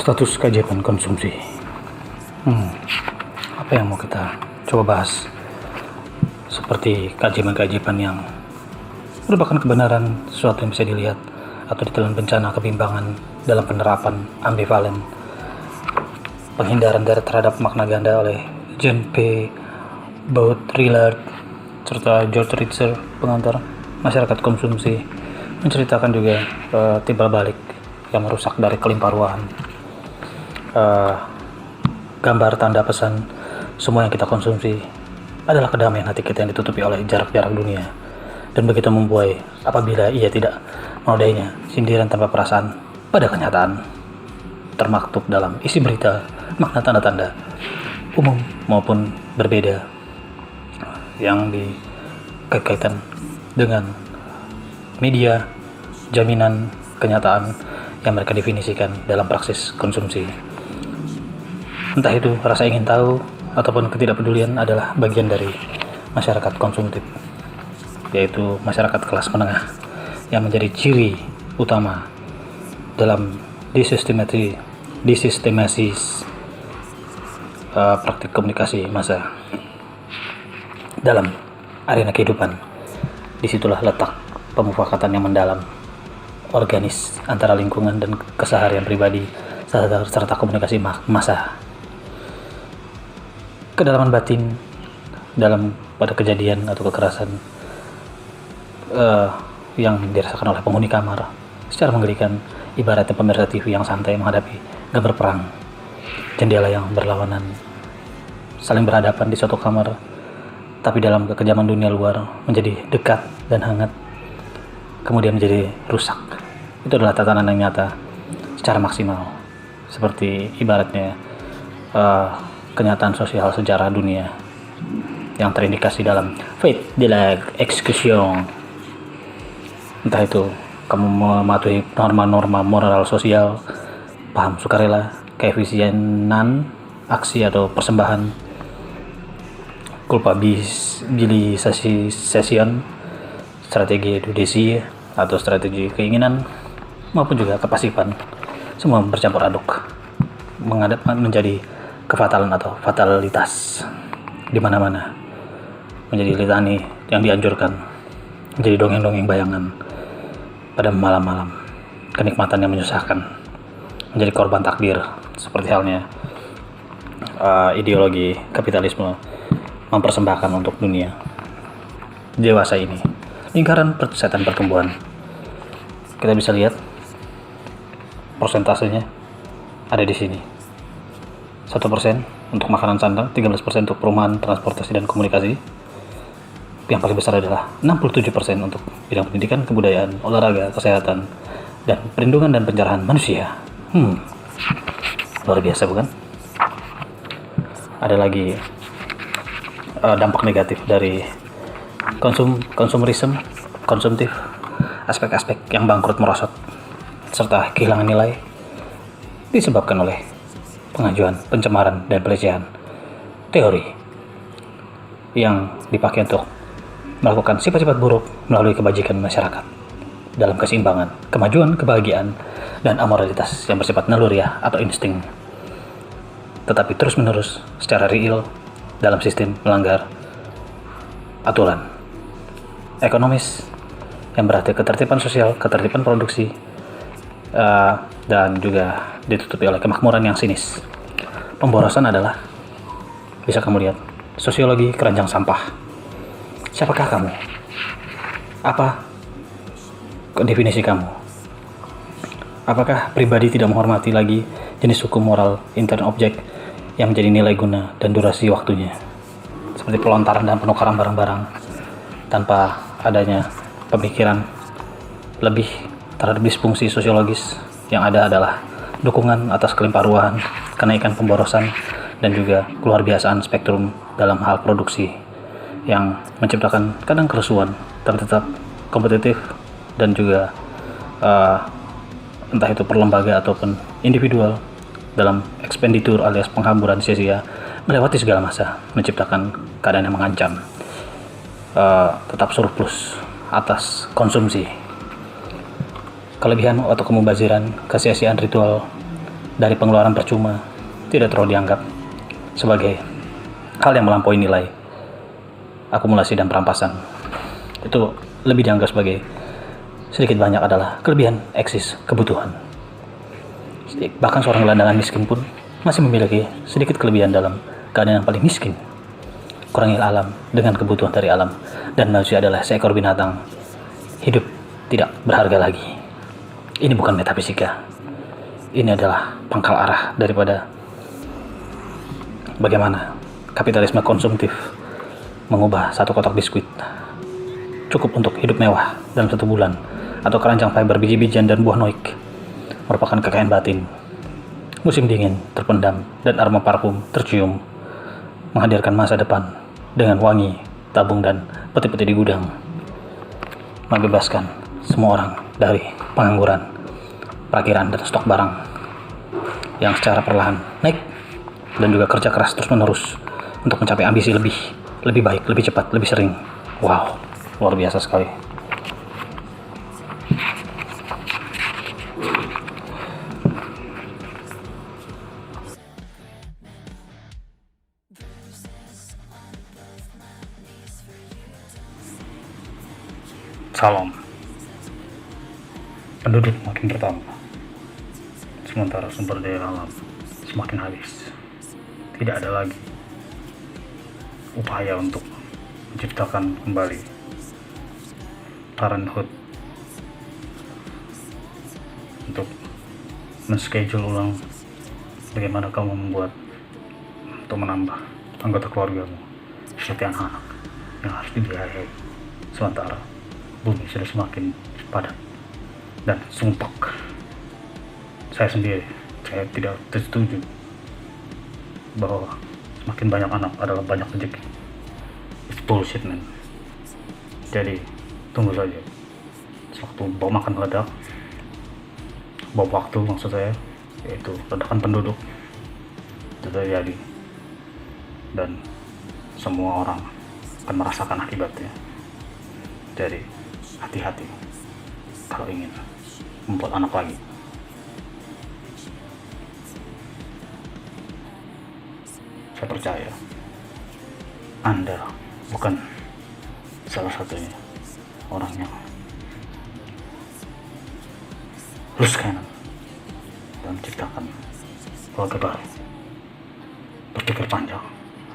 Status keajaiban konsumsi. Apa yang mau kita coba bahas? Seperti keajaiban-keajaiban yang merupakan kebenaran, sesuatu yang bisa dilihat atau ditelan bencana, kebimbangan dalam penerapan ambivalen, penghindaran terhadap makna ganda oleh John P. Baudrillard serta George Ritzer, pengantar masyarakat konsumsi, menceritakan juga timbal balik yang merusak dari kelimpah ruahan. Gambar tanda pesan semua yang kita konsumsi adalah kedamaian hati kita yang ditutupi oleh jarak-jarak dunia, dan begitu membuai apabila ia tidak menodainya. Sindiran tanpa perasaan pada kenyataan termaktub dalam isi berita, makna tanda-tanda umum maupun berbeda yang dikaitkan dengan media, jaminan kenyataan yang mereka definisikan dalam praksis konsumsi. Entah itu rasa ingin tahu ataupun ketidakpedulian adalah bagian dari masyarakat konsumtif, yaitu masyarakat kelas menengah yang menjadi ciri utama dalam disistemasis praktik komunikasi massa dalam arena kehidupan. Disitulah letak pemufakatan yang mendalam, organis antara lingkungan dan keseharian pribadi serta komunikasi massa. Kedalaman batin pada kejadian atau kekerasan yang dirasakan oleh penghuni kamar secara menggelikan, ibaratnya pemirsa TV yang santai menghadapi gambar perang, jendela yang berlawanan saling berhadapan di suatu kamar, tapi dalam kekejaman dunia luar menjadi dekat dan hangat, kemudian menjadi rusak. Itu adalah tatanan yang nyata secara maksimal, seperti ibaratnya kenyataan sosial sejarah dunia yang terindikasi dalam Fait de la Exécution. Entah itu kamu mematuhi norma-norma moral sosial, paham sukarela, keefisienan aksi atau persembahan, culpabilisation strategi edukasi atau strategi keinginan maupun juga kepasifan, semua bercampur aduk menjadi kefatalan atau fatalitas di mana-mana, menjadi litani yang dianjurkan, menjadi dongeng-dongeng bayangan pada malam-malam, kenikmatan yang menyusahkan, menjadi korban takdir, seperti halnya ideologi kapitalisme mempersembahkan untuk dunia dewasa ini. Lingkaran setan pertumbuhan, kita bisa lihat persentasenya ada di sini. 1% untuk makanan sandang, 13% untuk perumahan, transportasi dan komunikasi. Yang paling besar adalah 67% untuk bidang pendidikan, kebudayaan, olahraga, kesehatan, dan perlindungan dan pencerahan manusia. Luar biasa bukan? Ada lagi dampak negatif dari konsumtif, aspek-aspek yang bangkrut merosot serta kehilangan nilai disebabkan oleh pengajuan, pencemaran, dan pelecehan teori yang dipakai untuk melakukan sifat-sifat buruk melalui kebajikan masyarakat dalam keseimbangan, kemajuan, kebahagiaan, dan amoralitas yang bersifat naluriah atau insting, tetapi terus-menerus secara real dalam sistem melanggar aturan ekonomis yang berarti ketertiban sosial, ketertiban produksi, dan juga ditutupi oleh kemakmuran yang sinis. Pemborosan adalah, bisa kamu lihat, sosiologi keranjang sampah. Siapakah kamu? Apa definisi kamu? Apakah pribadi tidak menghormati lagi jenis hukum moral intern objek yang menjadi nilai guna dan durasi waktunya, seperti pelontaran dan penukaran barang-barang tanpa adanya pemikiran lebih terhadap disfungsi sosiologis? Yang ada adalah dukungan atas kelimpah ruahan, kenaikan pemborosan, dan juga keluar biasaan spektrum dalam hal produksi yang menciptakan kadang kerusuhan tapi tetap kompetitif, dan juga entah itu per lembaga ataupun individual dalam ekspenditur alias penghamburan sia-sia melewati segala masa, menciptakan keadaan yang mengancam tetap surplus atas konsumsi. Kelebihan atau kemubaziran, kesia-siaan ritual dari pengeluaran percuma tidak terlalu dianggap sebagai hal yang melampaui nilai akumulasi dan perampasan. Itu lebih dianggap sebagai sedikit banyak adalah kelebihan eksis kebutuhan. Bahkan seorang gelandangan miskin pun masih memiliki sedikit kelebihan dalam keadaan yang paling miskin. Kurangi alam dengan kebutuhan dari alam, dan manusia adalah seekor binatang hidup tidak berharga lagi. Ini bukan metafisika. Ini adalah pangkal arah daripada bagaimana kapitalisme konsumtif mengubah satu kotak biskuit cukup untuk hidup mewah dalam 1 bulan, atau keranjang fiber biji-bijian dan buah noik merupakan kekayaan batin. Musim dingin terpendam dan aroma parfum tercium menghadirkan masa depan dengan wangi tabung dan peti-peti di gudang, membebaskan semua orang dari pengangguran, parkiran, dan stok barang yang secara perlahan naik, dan juga kerja keras terus-menerus untuk mencapai ambisi lebih baik, lebih cepat, lebih sering. Wow, luar biasa sekali. Salam. Penduduk makin bertambah, sementara sumber daya alam semakin habis. Tidak ada lagi upaya untuk menciptakan kembali parenthood, untuk men-schedule ulang bagaimana kamu membuat atau menambah anggota keluargamu seperti anak yang harus dibiayai, sementara bumi sudah semakin padat dan sumpek. Saya tidak setuju bahwa semakin banyak anak adalah banyak rezeki. It's bullshit, man. Jadi tunggu saja, sewaktu bom akan meledak, bom waktu maksud saya, yaitu ledakan penduduk itu terjadi, dan semua orang akan merasakan akibatnya. Jadi hati-hati kalau ingin membuat anak lagi. Saya percaya Anda bukan salah satunya orang yang loose cannon dan menciptakan keluarga baru. Berpikir panjang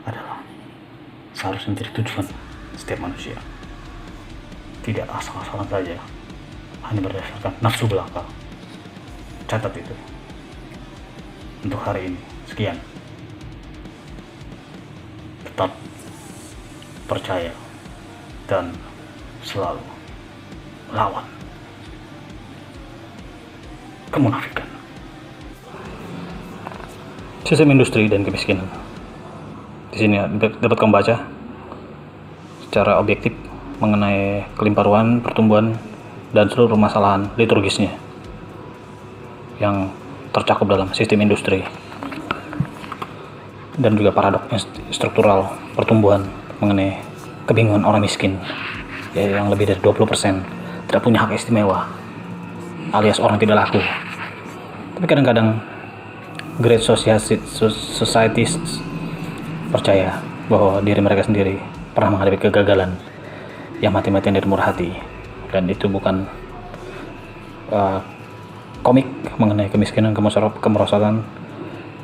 adalah seharusnya menjadi tujuan setiap manusia, tidak asal-asalan saja hanya berdasarkan nafsu belaka. Catat itu. Untuk hari ini sekian. Tetap percaya dan selalu lawan kemunafikan. Sistem industri dan kemiskinan. Di sini dapat kamu baca secara objektif mengenai kelimpahan pertumbuhan dan seluruh permasalahan liturgisnya yang tercakup dalam sistem industri, dan juga paradoks struktural pertumbuhan mengenai kebingungan orang miskin, ya, yang lebih dari 20% tidak punya hak istimewa alias orang tidak laku. Tapi kadang-kadang great societies percaya bahwa diri mereka sendiri pernah menghadapi kegagalan yang mati-matian dari murah hati, dan itu bukan komik mengenai kemiskinan, kemerosotan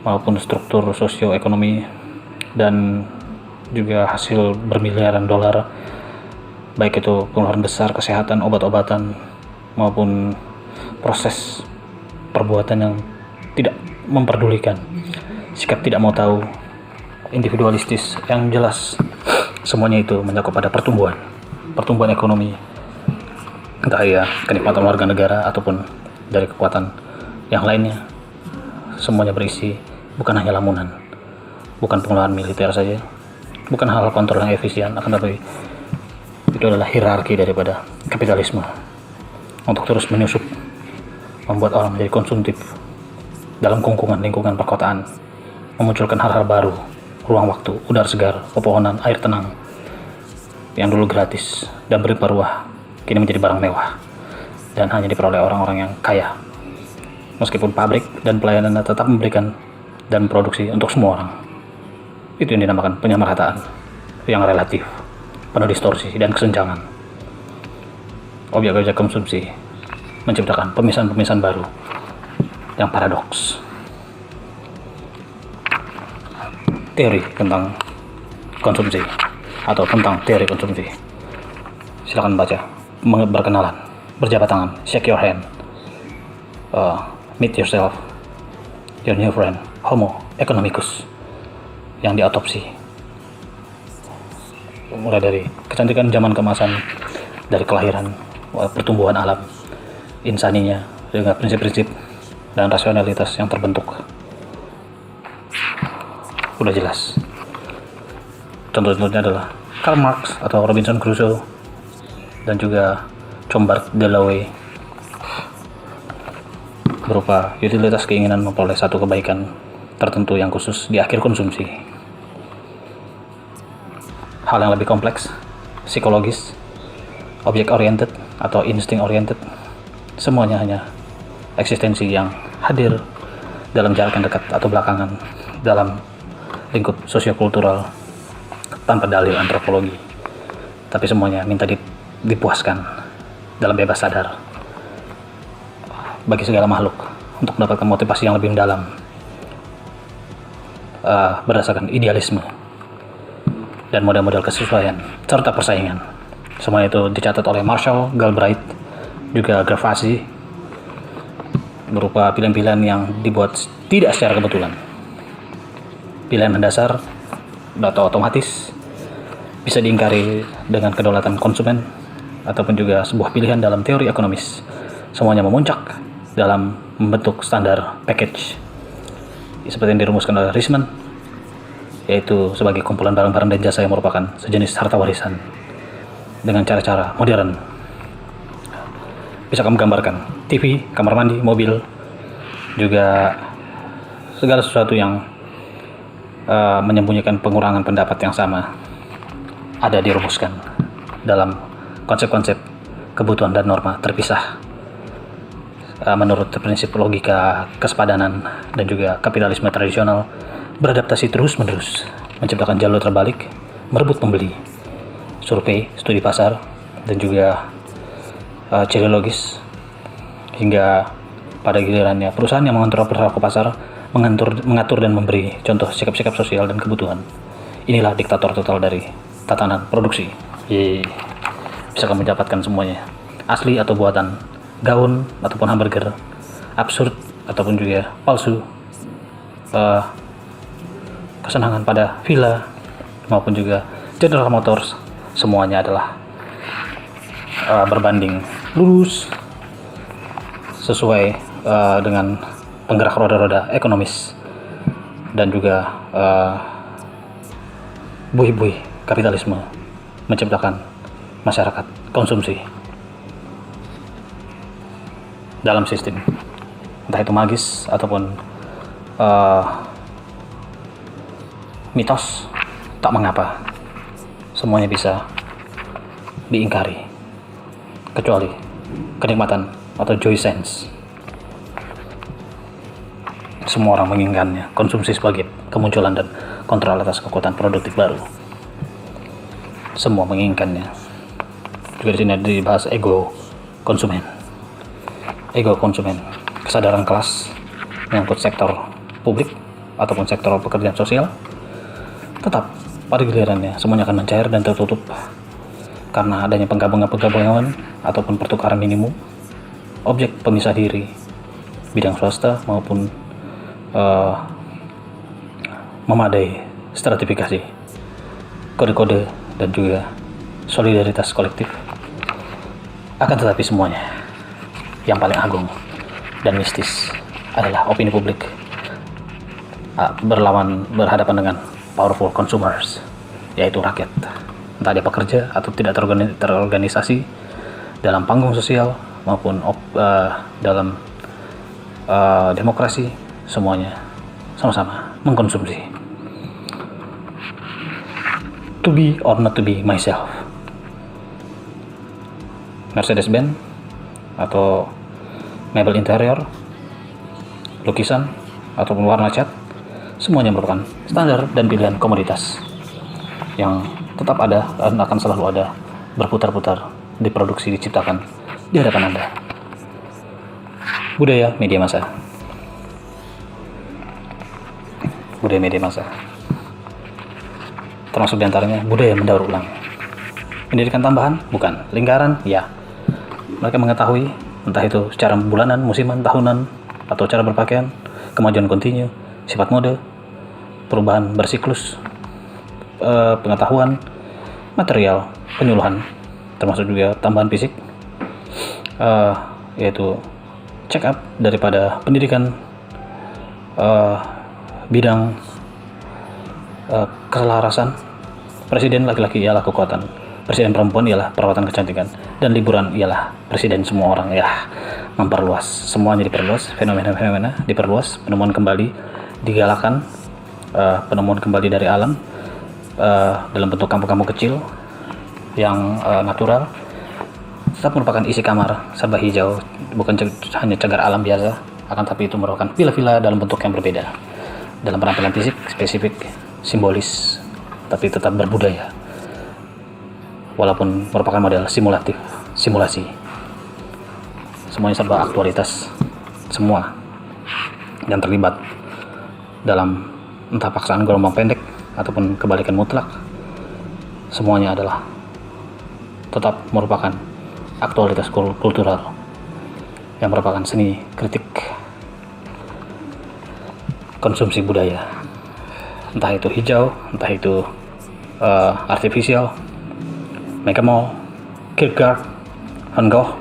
maupun struktur sosioekonomi dan juga hasil bermiliaran dolar, baik itu pengeluaran besar kesehatan, obat-obatan maupun proses perbuatan yang tidak memperdulikan, sikap tidak mau tahu, individualistis. Yang jelas semuanya itu mencakup pada pertumbuhan ekonomi, entah ya kenikmatan warga negara ataupun dari kekuatan yang lainnya. Semuanya berisi bukan hanya lamunan, bukan pengelolaan militer saja, bukan hal kontrol yang efisien, akan tetapi itu adalah hierarki daripada kapitalisme untuk terus menyusup, membuat orang menjadi konsumtif dalam kungkungan lingkungan perkotaan, memunculkan hal-hal baru, ruang waktu, udara segar, pepohonan, air tenang yang dulu gratis dan berlimpah kini menjadi barang mewah dan hanya diperoleh orang-orang yang kaya, meskipun pabrik dan pelayanannya tetap memberikan dan memproduksi untuk semua orang. Itu yang dinamakan penyamarataan yang relatif, penuh distorsi dan kesenjangan. Objek-objek konsumsi menciptakan pemisahan-pemisahan baru yang paradoks. Teori tentang konsumsi atau tentang teori konsumsi, silakan baca. Berkenalan, berjabat tangan, shake your hand, meet yourself, your new friend, Homo economicus, yang diotopsi mulai dari kecantikan zaman keemasan, dari kelahiran, pertumbuhan alam, insaninya, dengan prinsip-prinsip dan rasionalitas yang terbentuk. Udah jelas. Contoh-contohnya adalah Karl Marx atau Robinson Crusoe, dan juga Chombar Dalloway, berupa utilitas keinginan memperoleh satu kebaikan tertentu yang khusus di akhir konsumsi. Hal yang lebih kompleks, psikologis, objek oriented atau insting oriented, semuanya hanya eksistensi yang hadir dalam jarak yang dekat atau belakangan dalam lingkup sosiokultural tanpa dalil antropologi, tapi semuanya minta dipuaskan dalam bebas sadar bagi segala makhluk untuk mendapatkan motivasi yang lebih mendalam, berdasarkan idealisme dan model-model kesesuaian serta persaingan. Semua itu dicatat oleh Marshall, Galbraith, juga Gervasi, berupa pilihan-pilihan yang dibuat tidak secara kebetulan, pilihan mendasar atau otomatis, bisa diingkari dengan kedaulatan konsumen, ataupun juga sebuah pilihan dalam teori ekonomis. Semuanya memuncak dalam membentuk standar package seperti yang dirumuskan oleh Richman, yaitu sebagai kumpulan barang-barang dan jasa yang merupakan sejenis harta warisan dengan cara-cara modern. Bisa kamu gambarkan TV, kamar mandi, mobil, juga segala sesuatu yang menyembunyikan pengurangan pendapat yang sama ada dirumuskan dalam konsep-konsep kebutuhan dan norma terpisah. Menurut prinsip logika kesepadanan dan juga kapitalisme tradisional, beradaptasi terus-menerus, menciptakan jalur terbalik, merebut pembeli, survei, studi pasar, dan juga ciri logis, hingga pada gilirannya perusahaan yang mengontrol perilaku pasar, mengatur dan memberi contoh sikap-sikap sosial dan kebutuhan. Inilah diktator total dari tatanan produksi. Bisa kamu dapatkan semuanya, asli atau buatan, gaun ataupun hamburger, absurd ataupun juga palsu, kesenangan pada villa maupun juga General Motors, semuanya adalah berbanding lurus sesuai dengan penggerak roda-roda ekonomis dan juga buih-buih kapitalisme menciptakan masyarakat konsumsi dalam sistem, entah itu magis ataupun mitos. Tak mengapa, semuanya bisa diingkari kecuali kenikmatan atau joy sense. Semua orang menginginkannya, konsumsi sebagai kemunculan dan kontrol atas kekuatan produktif baru. Semua menginginkannya. Juga di sini dibahas ego konsumen. Ego konsumen, kesadaran kelas menyangkut sektor publik ataupun sektor pekerjaan sosial. Tetap pada gilirannya semuanya akan mencair dan tertutup karena adanya penggabungan ataupun pertukaran minimum objek pemisah diri bidang swasta maupun memadai stratifikasi, kode-kode dan juga solidaritas kolektif. Akan tetapi semuanya yang paling agung dan mistis adalah opini publik berhadapan dengan powerful consumers, yaitu rakyat, entah dia pekerja atau tidak terorganisasi dalam panggung sosial maupun dalam demokrasi. Semuanya sama-sama mengkonsumsi. To be or not to be myself. Mercedes-Benz atau mebel interior, lukisan ataupun warna cat, semuanya merupakan standar dan pilihan komoditas yang tetap ada dan akan selalu ada, berputar-putar, diproduksi, diciptakan di hadapan Anda. Budaya media massa. Budaya media massa termasuk diantaranya budaya mendaur ulang. Pendidikan tambahan? Bukan. Lingkaran? Ya. Mereka mengetahui entah itu secara bulanan, musiman, tahunan, atau cara berpakaian, kemajuan kontinu, sifat mode, perubahan bersiklus, pengetahuan, material, penyuluhan, termasuk juga tambahan fisik, yaitu check up daripada pendidikan bidang keselarasan. Presiden laki-laki ialah kekuatan, presiden perempuan ialah perawatan kecantikan, dan liburan ialah presiden semua orang. Ya, memperluas, semuanya diperluas, fenomena-fenomena diperluas, penemuan kembali digalakan, penemuan kembali dari alam dalam bentuk kampung-kampung kecil yang natural, tetap merupakan isi kamar serba hijau, bukan hanya cagar alam biasa, akan tapi itu merupakan villa-villa dalam bentuk yang berbeda, dalam penampilan fisik spesifik, simbolis, tapi tetap berbudaya, walaupun merupakan model simulasi. Semuanya serba aktualitas, semua yang terlibat dalam entah paksaan gelombang pendek ataupun kebalikan mutlak, semuanya adalah tetap merupakan aktualitas kultural yang merupakan seni kritik konsumsi budaya, entah itu hijau, entah itu artificial, Mega Mall, Kierkegaard, Van Gogh,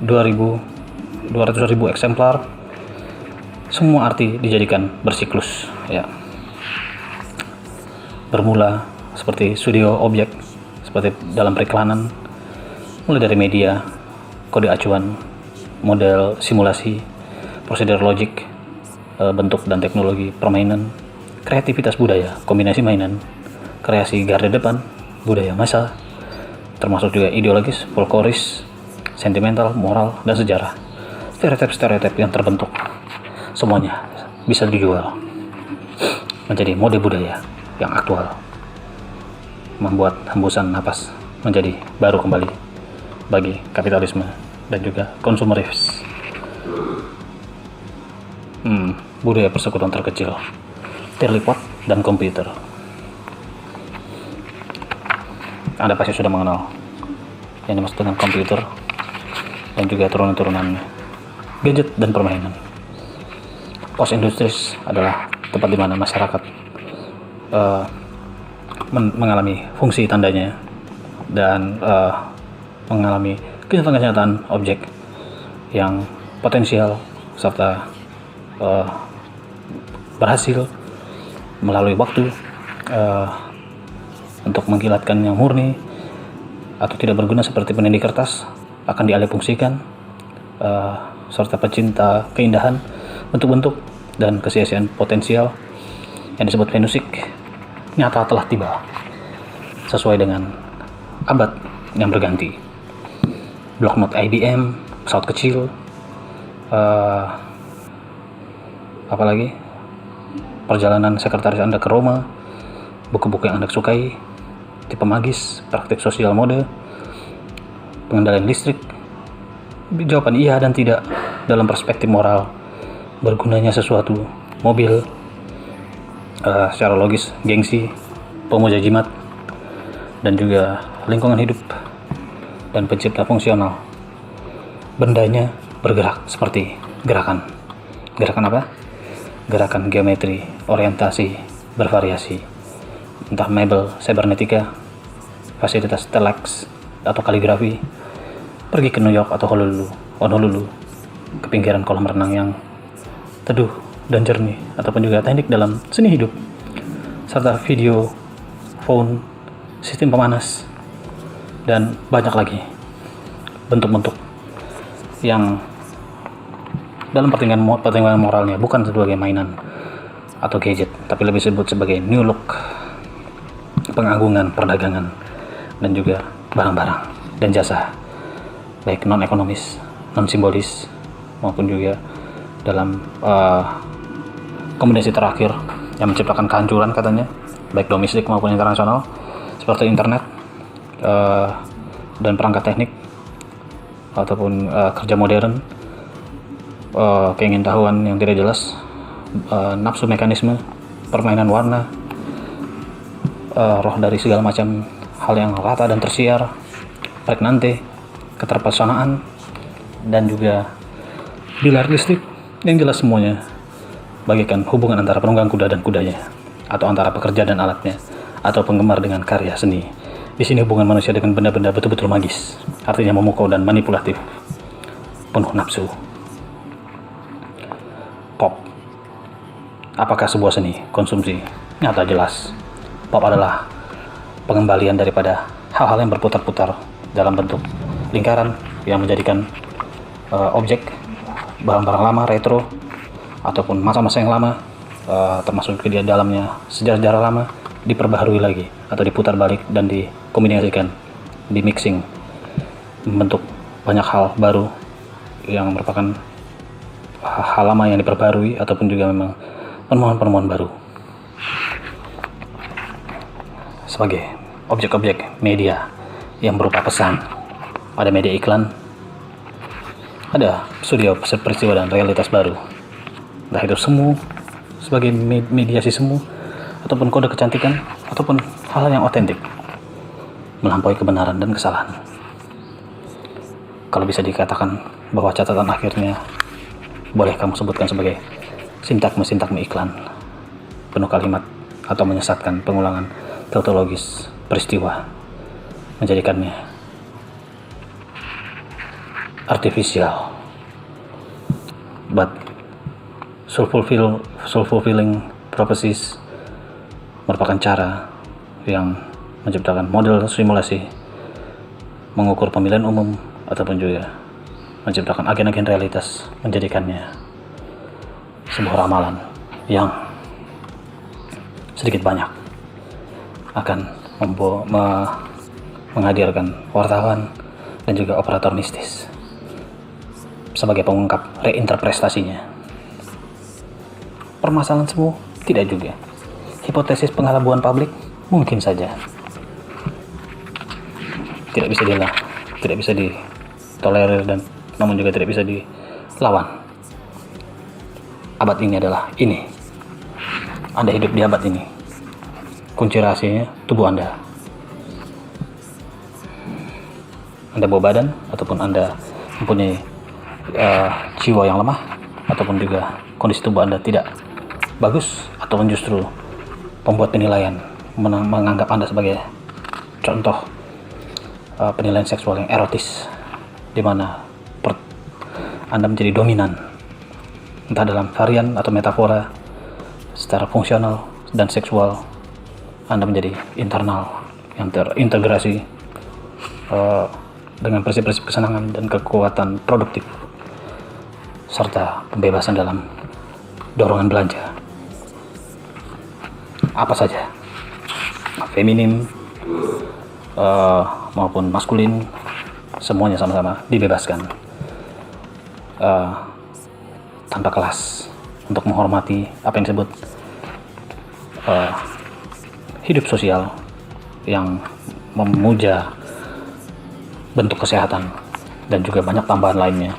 200.000 eksemplar, semua arti dijadikan bersiklus, ya. Bermula seperti studio objek, seperti dalam periklanan, mulai dari media, kode acuan, model simulasi, prosedur logik, bentuk dan teknologi permainan, kreativitas budaya, kombinasi mainan, kreasi garda depan, budaya massa, termasuk juga ideologis, folkloris, sentimental, moral, dan sejarah. Stereotip-stereotip yang terbentuk, semuanya bisa dijual menjadi mode budaya yang aktual, membuat hembusan napas menjadi baru kembali bagi kapitalisme dan juga konsumeris. Budaya persekutuan terkecil, teleport dan komputer. Anda pasti sudah mengenal yang dimaksud dengan komputer dan juga turunan-turunannya, gadget dan permainan. Post-industris adalah tempat di mana masyarakat mengalami fungsi tandanya dan mengalami kenyataan objek yang potensial serta berhasil melalui waktu untuk mengkilatkan yang murni atau tidak berguna seperti penindi kertas akan dialihfungsikan, serta pecinta keindahan, bentuk-bentuk dan kesia-siaan potensial yang disebut musik nyata telah tiba sesuai dengan abad yang berganti. Bloknot IBM, pesawat kecil, apalagi perjalanan sekretaris Anda ke Roma, buku-buku yang Anda sukai, tipe magis, praktik sosial mode, pengendalian listrik. Jawaban iya dan tidak dalam perspektif moral, bergunanya sesuatu, mobil, secara logis, gengsi, pemuja jimat, dan juga lingkungan hidup dan pencipta fungsional. Bendanya bergerak seperti gerakan. Gerakan apa? Gerakan geometri, orientasi, bervariasi. Entah mebel, cybernetika, fasilitas telex atau kaligrafi, pergi ke New York atau Honolulu, ke pinggiran kolam renang yang teduh dan jernih, ataupun juga teknik dalam seni hidup, serta video, phone, sistem pemanas, dan banyak lagi bentuk-bentuk yang dalam pertimbangan moralnya bukan sebagai mainan atau gadget, tapi lebih disebut sebagai new look, pengagungan, perdagangan, dan juga barang-barang dan jasa, baik non-ekonomis, non-simbolis, maupun juga dalam kombinasi terakhir yang menciptakan kehancuran katanya, baik domestik maupun internasional, seperti internet dan perangkat teknik, ataupun kerja modern, keingintahuan yang tidak jelas, nafsu mekanisme, permainan warna, roh dari segala macam hal yang rata dan tersiar, pregnante, keterpesonaan, dan juga bilar listrik yang jelas semuanya bagaikan hubungan antara penunggang kuda dan kudanya, atau antara pekerja dan alatnya, atau penggemar dengan karya seni. Di sini hubungan manusia dengan benda-benda betul-betul magis, artinya memukau dan manipulatif, penuh nafsu. Pop. Apakah sebuah seni konsumsi? Nyata jelas. Pop adalah pengembalian daripada hal-hal yang berputar-putar dalam bentuk lingkaran yang menjadikan objek, barang-barang lama, retro, ataupun masa-masa yang lama, termasuk di dalamnya sejarah-sejarah lama, diperbaharui lagi atau diputar balik dan dikombinasikan, dimixing, membentuk banyak hal baru yang merupakan hal lama yang diperbarui ataupun juga memang penemuan-penemuan baru sebagai objek-objek media yang berupa pesan. Ada media iklan, ada studio peristiwa dan realitas baru, entah itu semu sebagai mediasi semu, ataupun kode kecantikan, ataupun hal yang otentik melampaui kebenaran dan kesalahan. Kalau bisa dikatakan bahwa catatan akhirnya boleh kamu sebutkan sebagai sintakme iklan, penuh kalimat atau menyesatkan pengulangan tautologis peristiwa, menjadikannya artificial but self-fulfilling prophecies, merupakan cara yang menciptakan model simulasi, mengukur pemilihan umum, ataupun juga menciptakan agen-agen realitas, menjadikannya sebuah ramalan yang sedikit banyak akan menghadirkan wartawan dan juga operator mistis sebagai pengungkap reinterpretasinya. Permasalahan semu? Tidak juga. Hipotesis penghalauan publik? Mungkin saja. Tidak bisa ditolerir dan namun juga tidak bisa dilawan. Abad ini adalah ini. Anda hidup di abad ini. Kunci rahasianya tubuh Anda. Anda bawa badan ataupun Anda mempunyai jiwa yang lemah ataupun juga kondisi tubuh Anda tidak bagus ataupun justru pembuat penilaian menganggap Anda sebagai contoh penilaian seksual yang erotis, di mana Anda menjadi dominan entah dalam varian atau metafora secara fungsional dan seksual. Anda menjadi internal yang terintegrasi dengan prinsip-prinsip kesenangan dan kekuatan produktif serta pembebasan dalam dorongan belanja apa saja, feminim maupun maskulin, semuanya sama-sama dibebaskan tanpa kelas untuk menghormati apa yang disebut hidup sosial yang memuja bentuk kesehatan dan juga banyak tambahan lainnya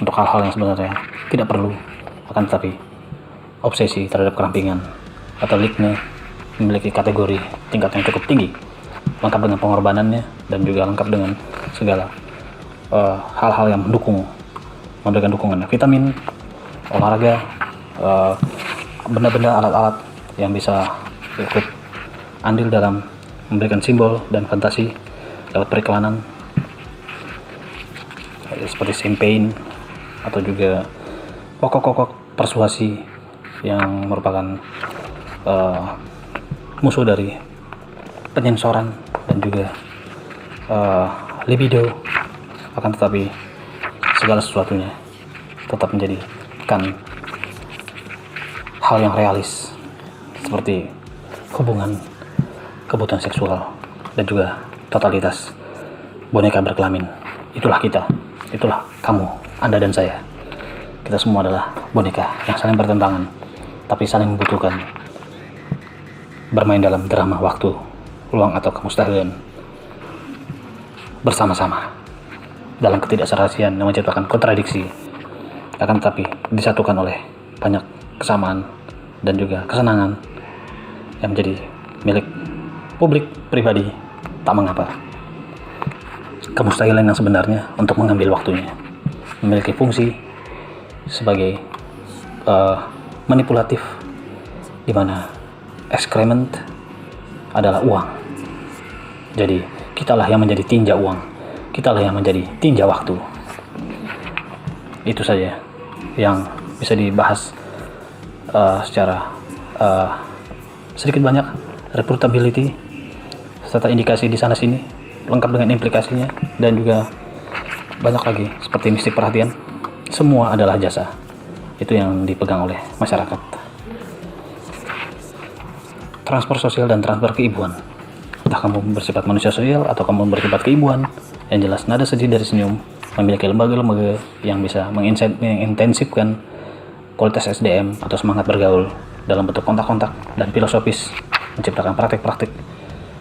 untuk hal-hal yang sebenarnya tidak perlu, akan tetapi obsesi terhadap kerampingan atau leaknya memiliki kategori tingkat yang cukup tinggi, lengkap dengan pengorbanannya dan juga lengkap dengan segala hal-hal yang memberikan dukungan, vitamin, olahraga, benda-benda, alat-alat yang bisa ikut andil dalam memberikan simbol dan fantasi lewat periklanan seperti champagne atau juga pokok-pokok persuasi yang merupakan musuh dari penyensoran dan juga libido, akan tetapi segala sesuatunya tetap menjadikan hal yang realis seperti hubungan, kebutuhan seksual dan juga totalitas boneka berkelamin. Itulah kita, itulah kamu, Anda dan saya. Kita semua adalah boneka yang saling bertentangan tapi saling membutuhkan, bermain dalam drama waktu, luang atau kemustahilan bersama-sama dalam ketidakserasian yang menciptakan kontradiksi, akan tetapi disatukan oleh banyak kesamaan dan juga kesenangan yang menjadi milik publik pribadi. Tak mengapa, kemustahilan yang sebenarnya untuk mengambil waktunya memiliki fungsi sebagai manipulatif, di mana ekskremen adalah uang. Jadi kitalah yang menjadi tinja uang, kitalah yang menjadi tinja waktu. Itu saja yang bisa dibahas secara sedikit banyak, reportability serta indikasi di sana sini, lengkap dengan implikasinya, dan juga banyak lagi seperti mistik perhatian. Semua adalah jasa, itu yang dipegang oleh masyarakat. Transfer sosial dan transfer keibuan, entah kamu bersifat manusia sosial atau kamu bersifat keibuan, yang jelas nada sedih dari senyum memiliki lembaga-lembaga yang bisa mengintensifkan kualitas SDM atau semangat bergaul dalam bentuk kontak-kontak dan filosofis, menciptakan praktik-praktik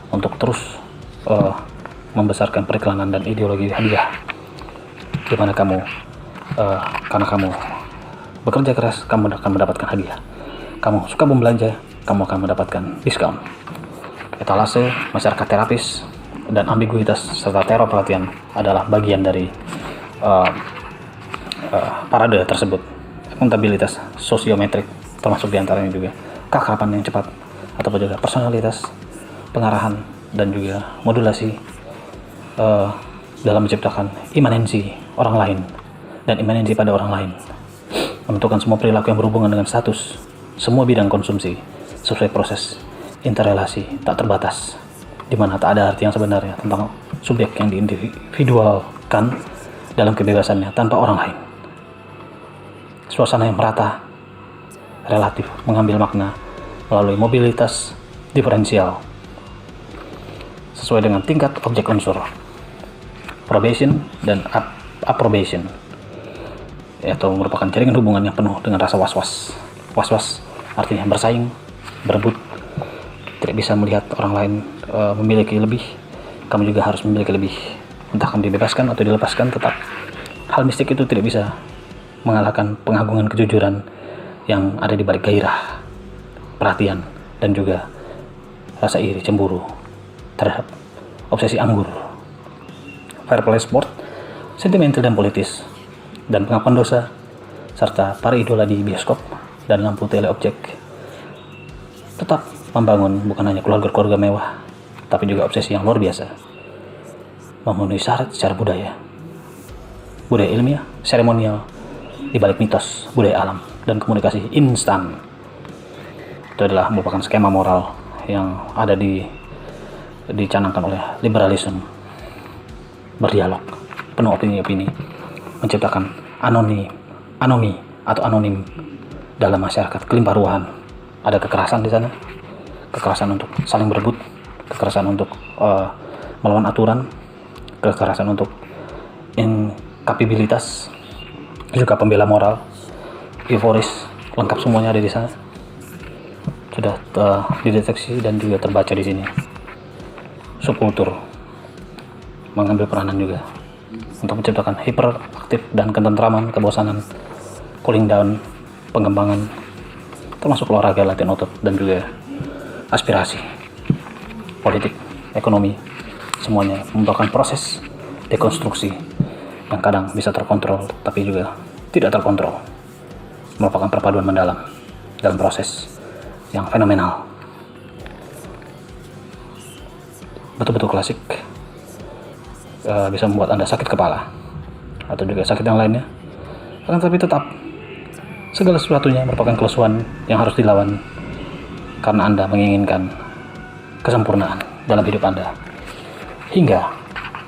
untuk terus membesarkan periklanan dan ideologi hadiah, di mana kamu karena kamu bekerja keras, kamu akan mendapatkan hadiah. Kamu suka membelanja, kamu akan mendapatkan diskon. Etalase, masyarakat terapis, dan ambiguitas serta teror perhatian adalah bagian dari parade tersebut. Akuntabilitas sosiometrik termasuk diantaranya juga keakraban yang cepat ataupun juga personalitas, pengarahan dan juga modulasi dalam menciptakan imanensi orang lain dan imanensi pada orang lain, menentukan semua perilaku yang berhubungan dengan status semua bidang konsumsi sesuai proses interrelasi tak terbatas, di mana tak ada arti yang sebenarnya tentang subjek yang diindividualkan dalam kebebasannya tanpa orang lain. Suasana yang merata, relatif, mengambil makna melalui mobilitas diferensial sesuai dengan tingkat objek unsur. probation dan approbation, yaitu merupakan jaringan hubungan yang penuh dengan rasa was-was. Was-was artinya bersaing, berebut, tidak bisa melihat orang lain memiliki lebih, kamu juga harus memiliki lebih. Entah kamu dibebaskan atau dilepaskan, tetap hal mistik itu tidak bisa mengalahkan pengagungan kejujuran yang ada di balik gairah, perhatian, dan juga rasa iri, cemburu terhadap obsesi anggur. Fair play sport, sentimental dan politis, dan pengakuan dosa, serta para idola di bioskop dan lampu teleobjek tetap membangun bukan hanya keluarga-keluarga mewah, tapi juga obsesi yang luar biasa, memenuhi syarat secara budaya ilmiah, seremonial, di balik mitos, budaya alam, dan komunikasi instan. Itu adalah merupakan skema moral yang ada dicanangkan oleh liberalisme, berdialog, penuh opini-opini, menciptakan anomi atau anonim dalam masyarakat, kelimpah ruahan. Ada kekerasan di sana, kekerasan untuk saling berebut, kekerasan untuk melawan aturan, kekerasan untuk inkapabilitas, juga pembela moral, euforis, lengkap semuanya ada di sana. Sudah dideteksi dan juga terbaca di sini. Subkultur mengambil peranan juga untuk menciptakan hiperaktif dan ketentraman, kebosanan, cooling down, pengembangan, termasuk olahraga, latihan otot, dan juga aspirasi, politik, ekonomi, semuanya merupakan proses dekonstruksi yang kadang bisa terkontrol tapi juga tidak terkontrol, merupakan perpaduan mendalam dalam proses yang fenomenal, betul-betul klasik. Bisa membuat Anda sakit kepala atau juga sakit yang lainnya, akan tetapi tetap segala sesuatunya merupakan kelusuan yang harus dilawan karena Anda menginginkan kesempurnaan dalam hidup Anda. Hingga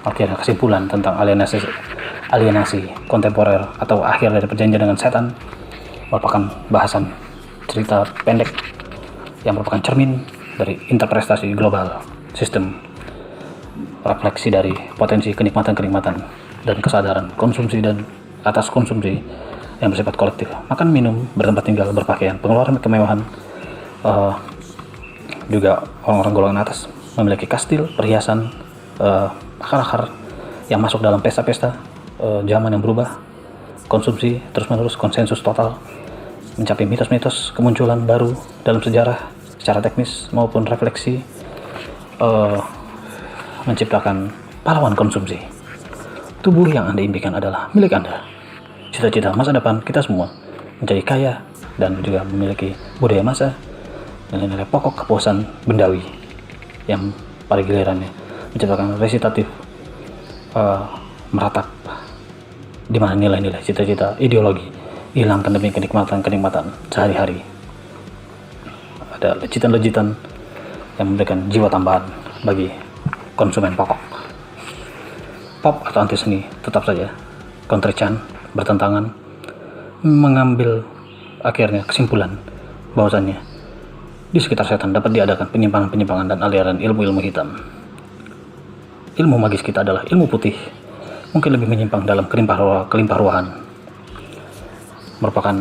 akhirnya kesimpulan tentang alienasi kontemporer atau akhir dari perjanjian dengan setan merupakan bahasan cerita pendek yang merupakan cermin dari interpretasi global sistem, refleksi dari potensi kenikmatan-kenikmatan dan kesadaran konsumsi dan atas konsumsi yang bersifat kolektif. Makan, minum, bertempat tinggal, berpakaian, pengeluaran kemewahan, juga orang-orang golongan atas memiliki kastil, perhiasan, akar-akar yang masuk dalam pesta-pesta zaman yang berubah, konsumsi terus-menerus, konsensus total, mencapai mitos-mitos kemunculan baru dalam sejarah secara teknis maupun refleksi, menciptakan pahlawan konsumsi. Tubuh yang Anda impikan adalah milik Anda. Cita-cita masa depan kita semua menjadi kaya dan juga memiliki budaya masa dan nilai pokok kepuasan bendawi yang pada gilirannya menciptakan resitatif meratap di mana nilai-nilai, cita-cita, ideologi hilangkan demi kenikmatan-kenikmatan sehari-hari. Ada lejitan-lejitan yang memberikan jiwa tambahan bagi konsumen pokok. Pop atau anti seni tetap saja kontrichan, bertentangan, mengambil akhirnya kesimpulan bahwasannya di sekitar setan dapat diadakan penyimpangan-penyimpangan dan aliran ilmu-ilmu hitam. Ilmu magis kita adalah ilmu putih, mungkin lebih menyimpang dalam kelimpah ruahan, merupakan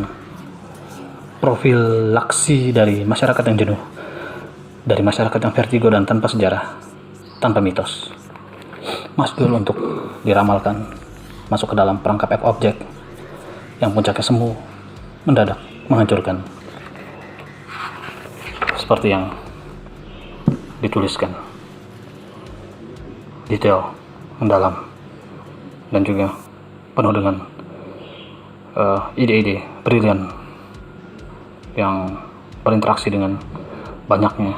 profilaksi dari masyarakat yang jenuh, dari masyarakat yang vertigo dan tanpa sejarah, tanpa mitos. Masdul untuk diramalkan masuk ke dalam perangkap objek yang puncaknya semu, mendadak menghancurkan, seperti yang dituliskan, detail, mendalam, dan juga penuh dengan ide-ide brilian yang berinteraksi dengan banyaknya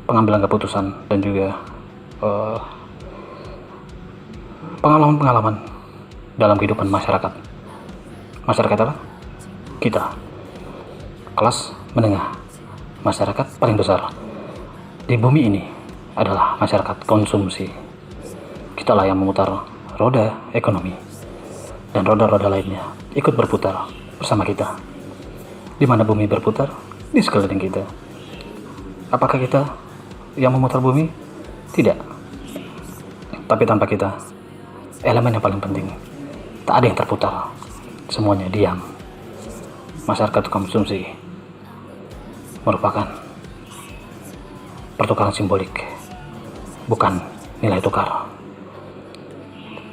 pengambilan keputusan dan juga pengalaman-pengalaman dalam kehidupan masyarakat. Masyarakat adalah kita, kelas menengah, masyarakat paling besar di bumi ini adalah masyarakat konsumsi. Kitalah yang memutar roda ekonomi, dan roda-roda lainnya ikut berputar bersama kita. Di mana bumi berputar? Di sekeliling kita. Apakah kita yang memutar bumi? Tidak. Tapi tanpa kita, elemen yang paling penting, tak ada yang terputar. Semuanya diam. Masyarakat konsumsi merupakan pertukaran simbolik, bukan nilai tukar.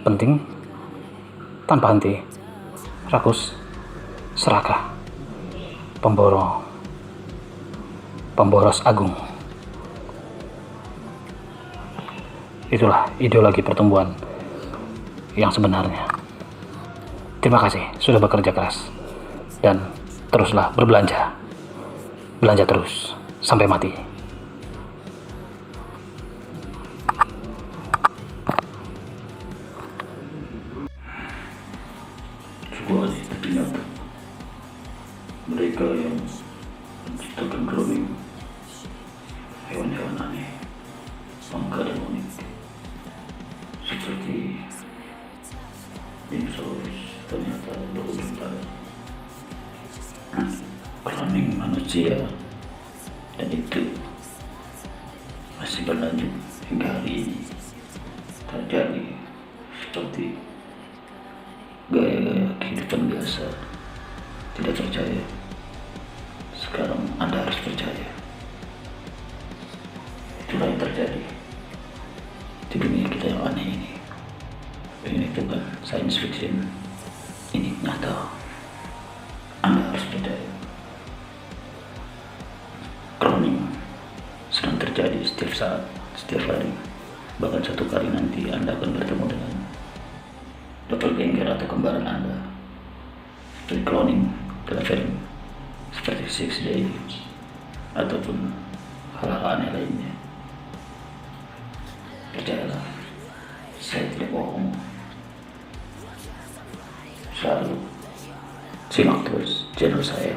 Penting, tanpa henti, rakus, serakah, pemboros agung. Itulah ideologi pertumbuhan yang sebenarnya. Terima kasih sudah bekerja keras dan teruslah berbelanja. Belanja terus sampai mati. Sebuah tapi nyata. Mereka yang menciptakan cloning hewan-hewan aneh, langka dan unik, seperti dinosaurus, ternyata berujung tangan. Cloning manusia, dan itu masih berlanjut hingga hari ini. Terjadi seperti gaya-gaya kehidupan biasa. Tidak percaya, sekarang Anda harus percaya. Itulah yang terjadi di dunia kita yang aneh ini. Ini bukan science fiction, ini nyata. Anda harus percaya. Cloning sedang terjadi setiap saat, setiap hari. Bahkan satu kali nanti Anda akan bertemu dengan doppelganger atau kembaran Anda. Seperti cloning dalam film seperti Six Day ataupun hal-hal aneh lainnya. Percayalah, saya tidak bohong. Selalu simak terus channel saya.